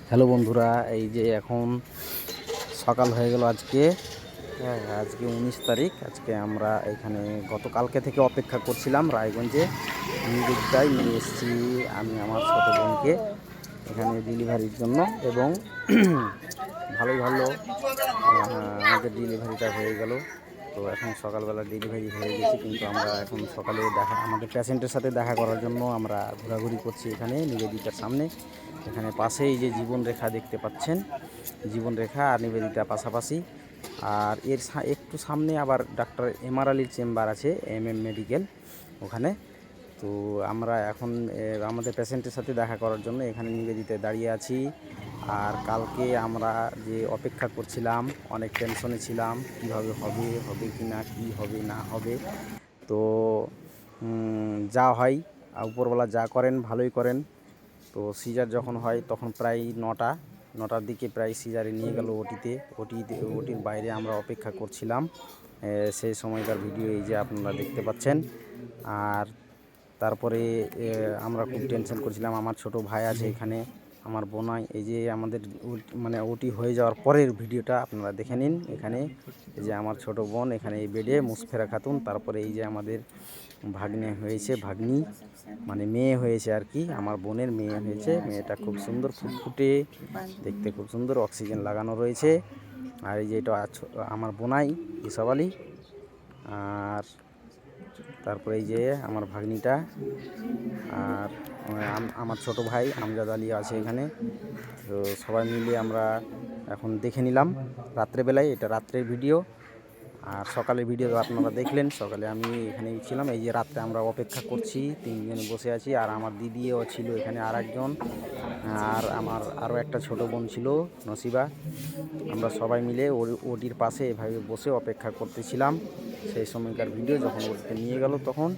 Hello বন্ধুরা, এই যে এখন সকাল হয়ে গেল আজকে। আজকে 19 তারিখ। আজকে আমরা এখানে গতকালকে থেকে অপেক্ষা করছিলাম রায়গঞ্জে নিবেদিতায় নিয়ে এসেছি আমি আমার ছোট বোনকে এখানে ডেলিভারির জন্য। এবং ভালোই ভালো আমাদের ডেলিভারিটা হয়ে গেল। তো এখন সকালবেলা ডেলিভারি হয়ে গেছে, কিন্তু আমরা এখন সকালে আমাদের পেশেন্টের সাথে দেখা করার জন্য আমরা ঘোরাঘুরি করছি এখানে নিবেদিতার সামনে। এখানে পাশেই যে জীবনরেখা দেখতে পাচ্ছেন, জীবনরেখা আর নিবেদিতা পাশাপাশি। আর এর একটু সামনে আবার ডাক্তার এমআর আলীর চেম্বার আছে, এমএম মেডিকেল, ওখানে। তো আমরা এখন আমাদের পেশেন্টের সাথে দেখা করার জন্য এখানে নিবেদিতায় দাঁড়িয়ে আছি। আর কালকে আমরা যে অপেক্ষা করছিলাম, অনেক টেনশনে ছিলাম কিভাবে হবে, হবে কি না, কী হবে না হবে। তো যা হয় উপরওয়ালা যা করেন ভালোই করেন। তো সিজার যখন হয় তখন প্রায় নটার দিকে প্রায় সিজারে নিয়ে গেল ওটির বাইরে আমরা অপেক্ষা করছিলাম। সেই সময়কার ভিডিও এই যে আপনারা দেখতে পাচ্ছেন। আর তারপরে আমরা খুব টেনশন করছিলাম। আমার ছোট ভাই আছে এখানে, আমার বোনাই। এই যে আমাদের মানে ওটি হয়ে যাওয়ার পরের ভিডিওটা আপনারা দেখে নিন। এখানে এই যে আমার ছোট বোন এখানে এই বেডে, মুসফেরা খাতুন। তারপরে এই যে আমাদের ভাগ্নে হয়েছে, ভাগ্নি মানে মেয়ে হয়েছে আর কি, আমার বোনের মেয়ে হয়েছে। মেয়েটা খুব সুন্দর, ফুটফুটে দেখতে, খুব সুন্দর, অক্সিজেন লাগানো রয়েছে। আর এই যে এটা আমার বোনাই ইসব আলী। আর তারপরে এই যে আমার ভাগ্নিটা, আর আমার ছোট ভাই আমজাদ আলী আছে এখানে। তো সবাই মিলে আমরা এখন দেখে নিলাম রাত্রেবেলায়, এটা রাত্রের ভিডিও। আর সকালের ভিডিও আপনারা দেখলেন, সকালে আমি এখানেই ছিলাম। এই যে রাত্রে আমরা অপেক্ষা করছি, তিনজন বসে আছি। আর আমার দিদিও ছিল এখানে, আর একজন, আর আমার আরও একটা ছোট বোন ছিল, নসিবা। আমরা সবাই মিলে ওটির পাশে এভাবে বসে অপেক্ষা করতেছিলাম। সেই সময়কার ভিডিও যখন ওটিতে নিয়ে গেল তখন।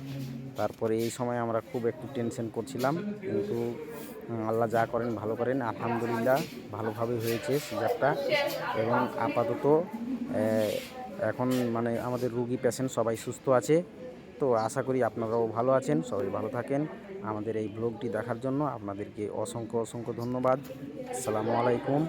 তারপরে এই সময় আমরা খুব একটু টেনশন করছিলাম, কিন্তু আল্লাহ যা করেন ভালো করেন। আলহামদুলিল্লাহ ভালোভাবে হয়েছে সিজারটা। এবং আপাতত এখন মানে আমাদের রুগী পেশেন্ট সবাই সুস্থ আছে। তো আশা করি আপনারাও ভালো আছেন, সবাই ভালো থাকেন। আমাদের এই ব্লগটি দেখার জন্য আপনাদেরকে অসংখ্য অসংখ্য ধন্যবাদ। আসসালামু আলাইকুম।